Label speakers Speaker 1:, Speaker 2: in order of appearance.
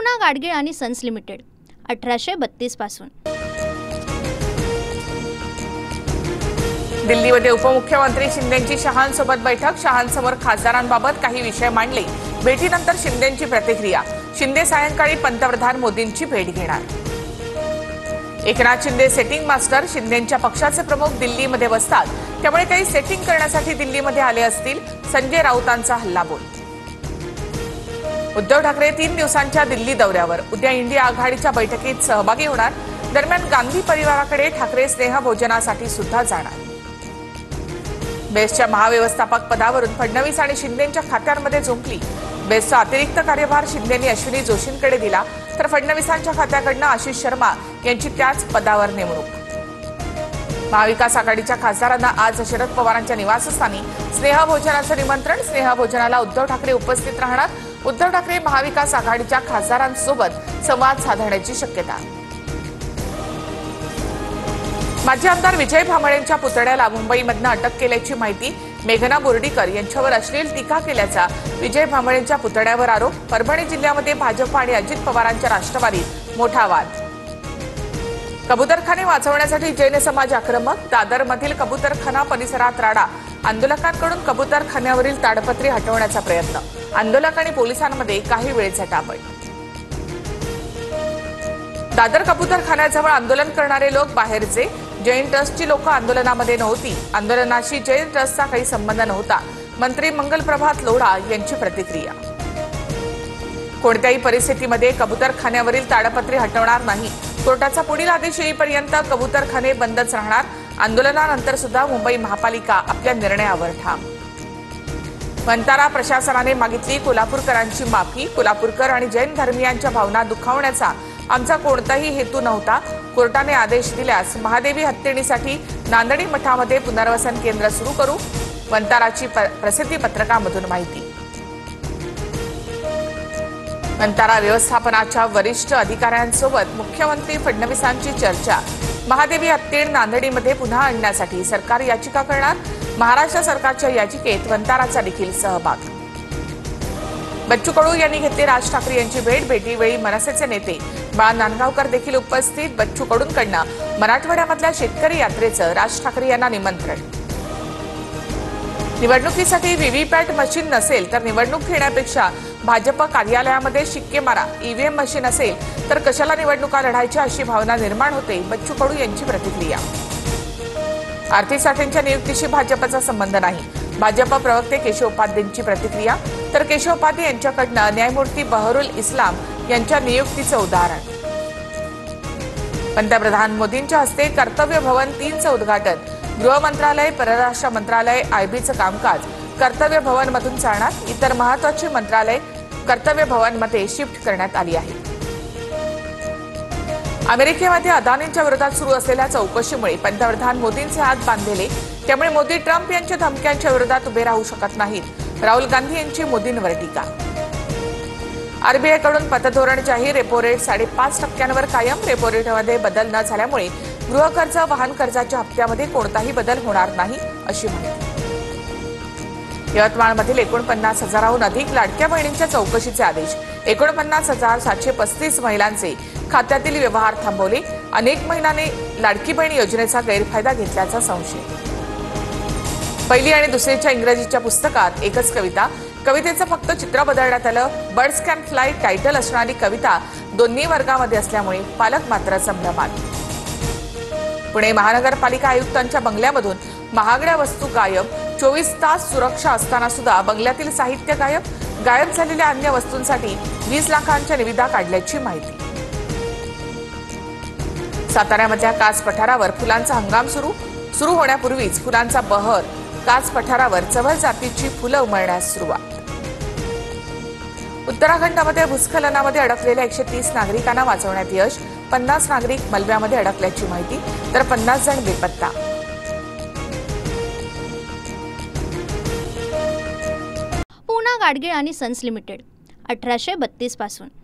Speaker 1: पूना गाडगीळ आणि sons limited 1832 पासून।
Speaker 2: दिल्लीमध्ये उपमुख्यमंत्री शिंदेंची शहांसोबत बैठक। शहांसमोर खासदारांबाबत काही विषय मांडले। भेटीनंतर शिंदेंची प्रतिक्रिया। शिंदे सायंकाळी पंतप्रधान मोदींची भेट घेणार। Eknath Shinde setting master. शिंदेंच्या पक्षाचे प्रमुख दिल्लीमध्ये बसतात, त्यामुळे काही सेटिंग करण्यासाठी दिल्लीमध्ये आले असतील। संजय राऊतांचा हल्लाबोल। उद्धव ठाकरे 3 दिवसांच्या दिल्ली दौऱ्यावर। उद्या इंडिया आघाडीच्या बैठकीत सहभागी होणार। दरम्यान गांधी परिवाराकडे ठाकरे स्नेहभोजनासाठी सुद्धा जाणार। बेस्टच्या महाव्यवस्थापक पदावरून फडणवीस आणि शिंदेंच्या खात्यांमध्ये झोंपली। बेस्टचा अतिरिक्त कार्यभार शिंदेंनी अश्विनी जोशींकडे दिला, तर फडणवीसांच्या खात्याकडनं आशिष शर्मा यांची त्याच पदावर नेमणूक। महाविकास आघाडीच्या खासदारांना आज शरद पवारांच्या निवासस्थानी स्नेहभोजनाचं निमंत्रण। स्नेहभोजनाला उद्धव ठाकरे उपस्थित राहणार। उद्धव ठाकरे महाविकास आघाडीच्या खासदारांसोबत संवाद साधण्याची शक्यता। माजी आमदार विजय भांबळेंच्या पुतळ्याला मुंबईमधनं अटक केल्याची माहिती। मेघना बोर्डीकर यांच्यावर अश्लील टीका केल्याचा विजय भांबळेंच्या पुतळ्यावर आरोप। परभणी जिल्ह्यामध्ये भाजप आणि अजित पवारांच्या राष्ट्रवादीत मोठा वाद। कबूतरखाने वाचवण्यासाठी जैन समाज आक्रमक। दादरमधील कबूतरखाना परिसरात राडा। आंदोलकांकडून कबूतरखान्यावरील ताडपत्री हटवण्याचा प्रयत्न। आंदोलक आणि पोलिसांमध्ये काही वेळ झटापट। दादर कबूतरखान्याजवळ आंदोलन करणारे लोक बाहेरचे। जैन ट्रस्टची लोक आंदोलनामध्ये नव्हती। आंदोलनाशी जैन ट्रस्टचा काही संबंध नव्हता। मंत्री मंगलप्रभात लोढा यांची प्रतिक्रिया। कोणत्याही परिस्थितीमध्ये कबूतरखान्यावरील ताडपत्री हटवणार नाही। कोर्टाचा पुढील आदेश येईपर्यंत कबूतरखाने बंदच राहणार। आंदोलनानंतर सुद्धा मुंबई महापालिका आपल्या निर्णयावर ठाम। वंतारा प्रशासनाने मागितली कोल्हापूरकरांची माफी। कोल्हापूरकर आणि जैन धर्मीयांच्या भावना दुखावण्याचा आमचा कोणताही हेतू नव्हता। कोर्टाने आदेश दिल्यास महादेवी हत्तीणीसाठी नांदणी मठामध्ये पुनर्वसन केंद्र सुरू करू। वंताराची प्रसिद्धी पत्रकामधून माहिती। वंतारा व्यवस्थापनाच्या वरिष्ठ अधिकाऱ्यांसोबत मुख्यमंत्री फडणवीसांची चर्चा। महादेवी हत्तीण नांदणीमध्ये पुन्हा आणण्यासाठी सरकार याचिका करणार। महाराष्ट्र सरकारच्या याचिकेत वंताराचा देखील सहभाग। बच्चू कडू यांनी घेतली राज ठाकरे यांची भेट। भेटीवेळी मनसेचे नेते बाळा नांदगावकर देखील उपस्थित। बच्चू कडूंकडनं मराठवाड्यामधल्या शेतकरी यात्रेचं राज ठाकरे यांना निमंत्रण। निवडणुकीसाठी व्हीव्हीपॅट मशीन नसेल तर निवडणूक घेण्यापेक्षा भाजप कार्यालयामध्ये शिक्के मारा। ईव्हीएम मशीन असेल तर कशाला निवडणुका लढायच्या अशी भावना निर्माण होते। बच्चू कडू यांची प्रतिक्रिया। आरती साठेंच्या नियुक्तीशी भाजपचा संबंध नाही। भाजप प्रवक्ते केशव उपाध्येंची प्रतिक्रिया। तर केशव उपाध्ये यांच्याकडनं न्यायमूर्ती बहरुल इस्लाम यांच्या नियुक्तीचं उदाहरण। पंतप्रधान मोदींच्या हस्ते कर्तव्य भवन 3चं उद्घाटन। गृह मंत्रालय, परराष्ट्र मंत्रालय, आयबीचं कामकाज कर्तव्य भवन मधून चालणार। इतर महत्वाची मंत्रालय कर्तव्य भवन मध्ये शिफ्ट करण्यात आली आहे। अमेरिकेमध्ये अदानींच्या विरोधात सुरू असलेल्या चौकशीमुळे पंतप्रधान मोदींचे हात बांधलेले, त्यामुळे मोदी ट्रम्प यांच्या धमक्यांच्या विरोधात उभे राहू शकत नाहीत। राहुल गांधी यांची मोदींवर टीका। आरबीआयकडून पतधोरण जाहीर। रेपो रेट 5.5% कायम। रेपो रेटमध्ये बदल न झाल्यामुळे गृहकर्ज, वाहन कर्जाच्या हप्त्यामध्ये कोणताही बदल होणार नाही अशी माहिती। यवतमाळमधील 49,000हून अधिक लाडक्या बहिणींच्या चौकशीचे आदेश। 49,735 महिलांचे खात्यातील व्यवहार थांबवले। अनेक महिलांनी लाडकी बहीण योजनेचा गैरफायदा घेतल्याचा संशय। पहिली आणि दुसरीच्या इंग्रजीच्या पुस्तकात एकच कविता। कवितेचं फक्त चित्र बदलण्यात आलं। बर्ड्स कॅन फ्लाय टायटल असणारी कविता दोन्ही वर्गामध्ये असल्यामुळे पालक मात्र संभ्रमात। पुणे महानगरपालिका आयुक्तांच्या बंगल्यामधून महागड्या वस्तू गायब। 24 तास सुरक्षा असताना सुद्धा बंगल्यातील साहित्य गायब। गायब झालेल्या अन्य वस्तूंसाठी 20 लाखांच्या निविदा काढल्याची माहिती। साताऱ्यामधल्या कास पठारावर फुलांचा हंगाम सुरू होण्यापूर्वीच फुलांचा बहर। कास पठारावर चवळ जातीची फुलं उमलण्यास सुरुवात। उत्तराखंडमध्ये भूस्खलनामध्ये अडकलेल्या 130 नागरिकांना वाचवण्यात यश। 50 नागरिक मलब्यामध्ये अडकल्याची माहिती, तर 50 जण बेपत्ता।
Speaker 1: पूना गाडगीळ आणि सन्स लिमिटेड 1832 पासून।